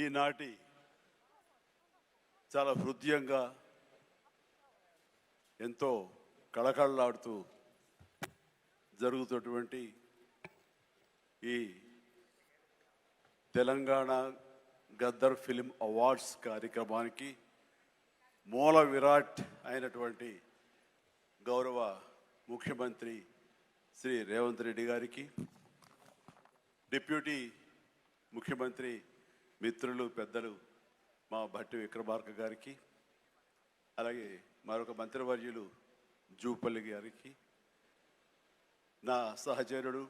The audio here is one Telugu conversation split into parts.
ఈనాటి చాలా హృదయంగా ఎంతో కళకళలాడుతూ జరుగుతున్నటువంటి ఈ తెలంగాణ గద్దర్ ఫిల్మ్ అవార్డ్స్ కార్యక్రమానికి మూల విరాట్ అయినటువంటి గౌరవ ముఖ్యమంత్రి శ్రీ రేవంత్ రెడ్డి గారికి, డిప్యూటీ ముఖ్యమంత్రి మిత్రులు పెద్దలు మా భట్టి విక్రమార్క గారికి, అలాగే మరొక మంత్రివర్యులు జూపల్లి గారికి, నా సహచరుడు,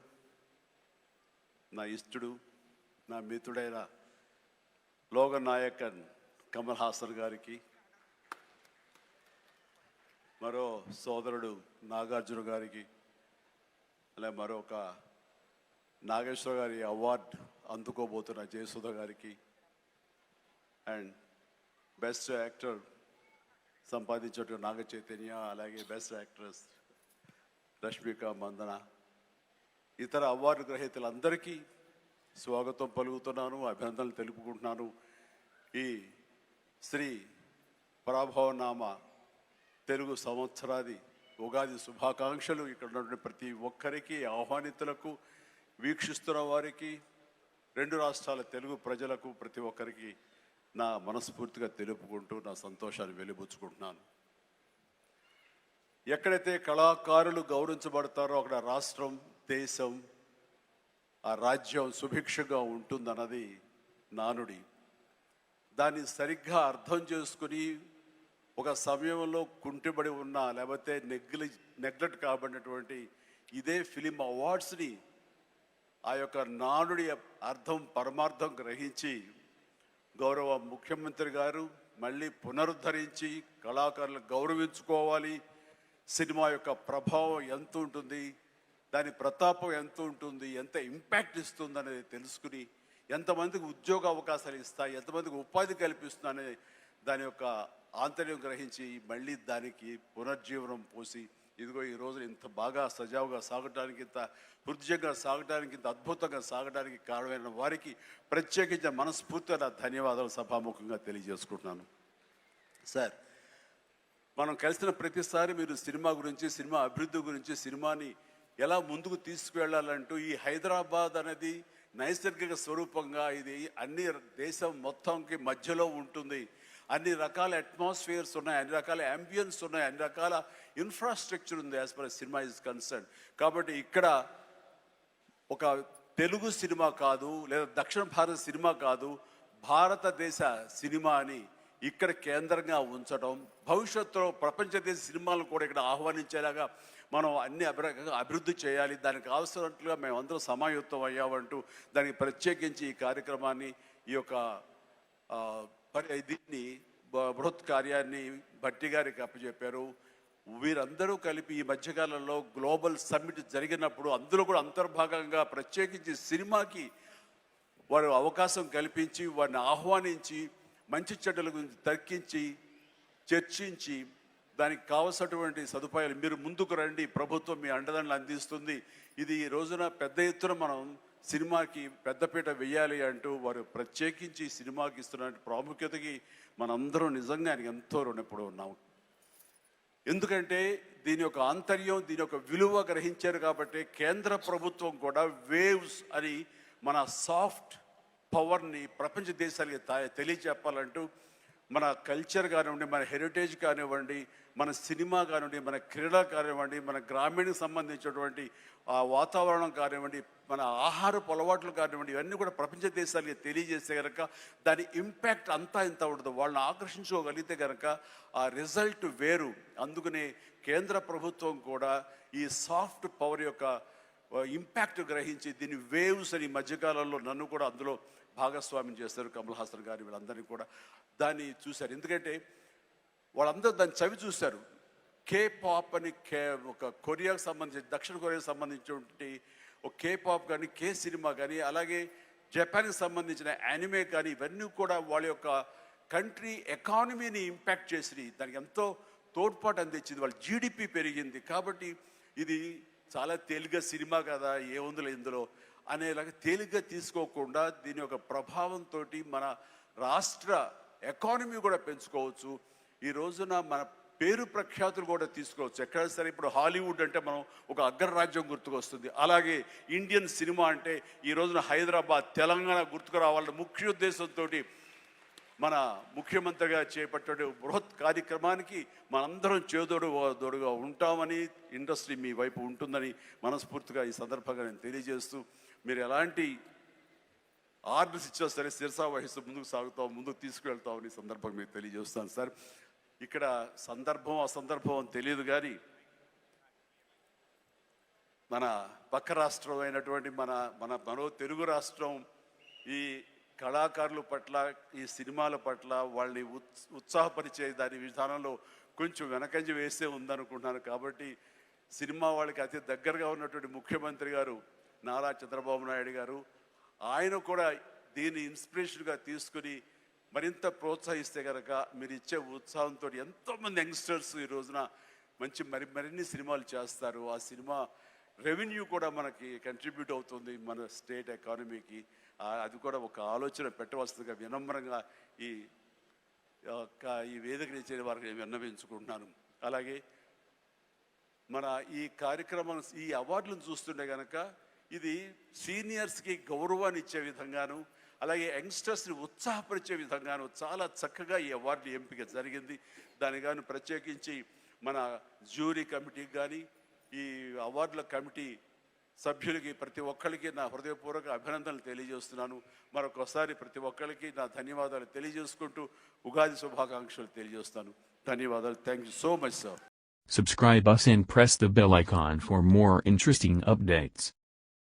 నా ఇష్టడు, నా మిత్రుడైన లోగన్ నాయకన్ కమల్ హాసన్ గారికి, మరో సోదరుడు నాగార్జున గారికి, అలాగే మరొక నాగేశ్వర గారి అవార్డు అందుకోబోతున్న జయసుధ గారికి, and best actor సంపాదించేటువంటి Naga Chaitanya, అలాగే బెస్ట్ యాక్ట్రెస్ రష్మిక మందన, ఇతర అవార్డు గ్రహీతలందరికీ స్వాగతం పలుకుతున్నాను, అభినందనలు తెలుపుకుంటున్నాను. ఈ శ్రీ పరాభవనామ తెలుగు సంవత్సరాది ఉగాది శుభాకాంక్షలు ఇక్కడ ఉన్నటువంటి ప్రతి ఒక్కరికి, ఆహ్వానితులకు, వీక్షిస్తున్న వారికి, రెండు రాష్ట్రాల తెలుగు ప్రజలకు ప్రతి ఒక్కరికి నా మనస్ఫూర్తిగా తెలుపుకుంటూ నా సంతోషాన్ని వెలిబుచ్చుకుంటున్నాను. ఎక్కడైతే కళాకారులు గౌరవించబడతారో అక్కడ రాష్ట్రం, దేశం, ఆ రాజ్యం సుభిక్షంగా ఉంటుందన్నది నానుడి. దాన్ని సరిగ్గా అర్థం చేసుకుని ఒక సమయంలో కుంటిబడి ఉన్న, లేకపోతే నెగ్లెక్ట్ కాబడినటువంటి ఇదే ఫిలిం అవార్డ్స్ని ఆ యొక్క నానుడి అర్థం పరమార్థం గ్రహించి గౌరవ ముఖ్యమంత్రి గారు మళ్ళీ పునరుద్ధరించి కళాకారులు గౌరవించుకోవాలి, సినిమా యొక్క ప్రభావం ఎంత ఉంటుంది, దాని ప్రతాపం ఎంత ఉంటుంది, ఎంత ఇంపాక్ట్ ఇస్తుంది అనేది తెలుసుకుని ఎంతమందికి ఉద్యోగ అవకాశాలు ఇస్తాయి, ఎంతమందికి ఉపాధి కల్పిస్తుందనే దాని యొక్క ఆంతర్యం గ్రహించి మళ్ళీ దానికి పునర్జీవనం పోసి ఇదిగో ఈ రోజు ఇంత బాగా సజావుగా సాగడానికి, ఇంత హృదయంగా సాగడానికి, ఇంత అద్భుతంగా సాగడానికి కారణమైన వారికి ప్రత్యేకించిన మనస్ఫూర్తిగా ధన్యవాదాలు సభాముఖంగా తెలియజేసుకుంటున్నాను. సార్, మనం కలిసిన ప్రతిసారి మీరు సినిమా గురించి, సినిమా అభివృద్ధి గురించి, సినిమాని ఎలా ముందుకు తీసుకువెళ్ళాలంటూ, ఈ హైదరాబాద్ అనేది నైసర్గిక స్వరూపంగా ఇది అన్ని దేశం మొత్తంకి మధ్యలో ఉంటుంది, అన్ని రకాల అట్మాస్ఫియర్స్ ఉన్నాయి, అన్ని రకాల అంబియన్స్ ఉన్నాయి, అన్ని రకాల ఇన్ఫ్రాస్ట్రక్చర్ ఉంది as per cinema is concern. కాబట్టి ఇక్కడ ఒక తెలుగు సినిమా కాదు, లేదా దక్షిణ భారత సినిమా కాదు, భారతదేశ సినిమా అని ఇక్కడ కేంద్రంగా ఉంచడం, భవిష్యత్తులో ప్రపంచ దేశ సినిమాలను కూడా ఇక్కడ ఆహ్వానించేలాగా మనం అన్ని అభివృద్ధి చేయాలి, దానికి అవసరట్లుగా మేమందరం సమాయుత్తం అయ్యామంటూ దానికి ప్రత్యేకించి ఈ కార్యక్రమాన్ని, ఈ యొక్క దీన్ని బృహత్ కార్యాన్ని భట్టి గారికి అప్పచెప్పారు. వీరందరూ కలిపి ఈ మధ్యకాలంలో గ్లోబల్ సమ్మిట్ జరిగినప్పుడు అందులో కూడా అంతర్భాగంగా ప్రత్యేకించి సినిమాకి వారు అవకాశం కల్పించి, వారిని ఆహ్వానించి, మంచి చెడ్డల గురించి తర్కించి, చర్చించి, దానికి కావలసినటువంటి సదుపాయాలు మీరు ముందుకు రండి, ప్రభుత్వం మీ అండదండలు అందిస్తుంది, ఇది ఈ రోజున పెద్ద ఎత్తున మనం సినిమాకి పెద్దపీట వెయ్యాలి అంటూ వారు ప్రత్యేకించి సినిమాకి ఇస్తున్న ప్రాముఖ్యతకి మనందరం నిజంగా ఆయనకి ఎంతో రుణపడి ఉన్నాం. ఎందుకంటే దీని యొక్క ఆంతర్యం, దీని యొక్క విలువ గ్రహించారు కాబట్టి కేంద్ర ప్రభుత్వం కూడా వేవ్స్ అని మన సాఫ్ట్ పవర్ని ప్రపంచ దేశాలకి తెలియచెప్పాలంటూ మన కల్చర్ కానివ్వండి, మన హెరిటేజ్ కానివ్వండి, మన సినిమా కానివ్వండి, మన క్రీడా కానివ్వండి, మన గ్రామీణకు సంబంధించినటువంటి ఆ వాతావరణం కానివ్వండి, మన ఆహారపు అలవాట్లు కానివ్వండి, ఇవన్నీ కూడా ప్రపంచ దేశాలకి తెలియజేస్తే కనుక దాని ఇంపాక్ట్ అంతా ఇంత ఉండదు. వాళ్ళని ఆకర్షించుకోగలిగితే కనుక ఆ రిజల్ట్ వేరు. అందుకనే కేంద్ర ప్రభుత్వం కూడా ఈ సాఫ్ట్ పవర్ యొక్క ఇంపాక్ట్ గ్రహించి దీన్ని వేవ్స్ అని మధ్యకాలంలో నన్ను కూడా అందులో భాగస్వామ్యం చేస్తారు. కమల్ హాసన్ గారు వీళ్ళందరినీ కూడా దాన్ని చూశారు. ఎందుకంటే వాళ్ళందరూ దాన్ని చవి చూశారు. కే పాప్ అని ఒక కొరియాకు సంబంధించి, దక్షిణ కొరియాకు సంబంధించినటువంటి ఒక కే పాప్ కానీ, కే సినిమా కానీ, అలాగే జపాన్కి సంబంధించిన యానిమే కానీ, ఇవన్నీ కూడా వాళ్ళ యొక్క కంట్రీ ఎకానమీని ఇంపాక్ట్ చేసి దానికి ఎంతో తోడ్పాటు అందించింది. వాళ్ళ జీడిపి పెరిగింది. కాబట్టి ఇది చాలా తేలిగ్గా సినిమా కదా, ఏముందిలే ఇందులో అనేలాగా తేలిగ్గా తీసుకోకుండా దీని యొక్క ప్రభావంతో మన రాష్ట్ర ఎకానమీ కూడా పెంచుకోవచ్చు. ఈ రోజున మన పేరు ప్రఖ్యాతులు కూడా తీసుకోవచ్చు. ఎక్కడైనా సరే ఇప్పుడు హాలీవుడ్ అంటే మనం ఒక అగ్రరాజ్యం గుర్తుకొస్తుంది. అలాగే ఇండియన్ సినిమా అంటే ఈ రోజున హైదరాబాద్, తెలంగాణ గుర్తుకు రావాలన్న ముఖ్య ఉద్దేశంతో మన ముఖ్యమంత్రిగా చేపట్టే బృహత్ కార్యక్రమానికి మనందరం చేదోడుగా ఉంటామని, ఇండస్ట్రీ మీ వైపు ఉంటుందని మనస్ఫూర్తిగా ఈ సందర్భంగా నేను తెలియజేస్తూ, మీరు ఎలాంటి ఆర్డర్స్ ఇచ్చినా సరే శిరసా వహిస్తూ ముందుకు తీసుకువెళ్తామని సందర్భంగా మీకు తెలియజేస్తాను సార్. ఇక్కడ సందర్భం అసందర్భం అని తెలియదు కానీ మన పక్క రాష్ట్రం అయినటువంటి మనో తెలుగు రాష్ట్రం ఈ కళాకారుల పట్ల, ఈ సినిమాల పట్ల వాళ్ళని ఉత్సాహపరిచే దాని విధానంలో కొంచెం వెనకంజ వేసే ఉందనుకుంటున్నాను. కాబట్టి సినిమా వాళ్ళకి అతి దగ్గరగా ఉన్నటువంటి ముఖ్యమంత్రి గారు నారా చంద్రబాబు నాయుడు గారు, ఆయన కూడా దీన్ని ఇన్స్పిరేషన్గా తీసుకుని మరింత ప్రోత్సహిస్తే కనుక మీరు ఇచ్చే ఉత్సాహంతో ఎంతోమంది యంగ్స్టర్స్ ఈ రోజున మరిన్ని సినిమాలు చేస్తారు. ఆ సినిమా రెవెన్యూ కూడా మనకి కంట్రిబ్యూట్ అవుతుంది మన స్టేట్ ఎకానమీకి. అది కూడా ఒక ఆలోచన పెట్టవలసిందిగా వినమ్రంగా ఈ వేదిక నుంచి వారికి విన్నవించుకుంటున్నాను. అలాగే మన ఈ కార్యక్రమం, ఈ అవార్డులను చూస్తుంటే కనుక ఇది సీనియర్స్కి గౌరవాన్ని ఇచ్చే విధంగాను, అలాగే యంగ్స్టర్స్ని ఉత్సాహపరిచే విధంగాను చాలా చక్కగా ఈ అవార్డులు ఎంపిక జరిగింది. దాని కానీ ప్రత్యేకించి మన జ్యూరీ కమిటీకి కానీ, ఈ అవార్డుల కమిటీ సభ్యులకి ప్రతి ఒక్కరికి నా హృదయపూర్వక అభినందనలు తెలియజేస్తున్నాను. మరొకసారి ప్రతి ఒక్కరికి నా ధన్యవాదాలు తెలియజేసుకుంటూ ఉగాది శుభాకాంక్షలు తెలియజేస్తాను. ధన్యవాదాలు. Thank you so much sir. Subscribe us and press the bell icon for more interesting updates.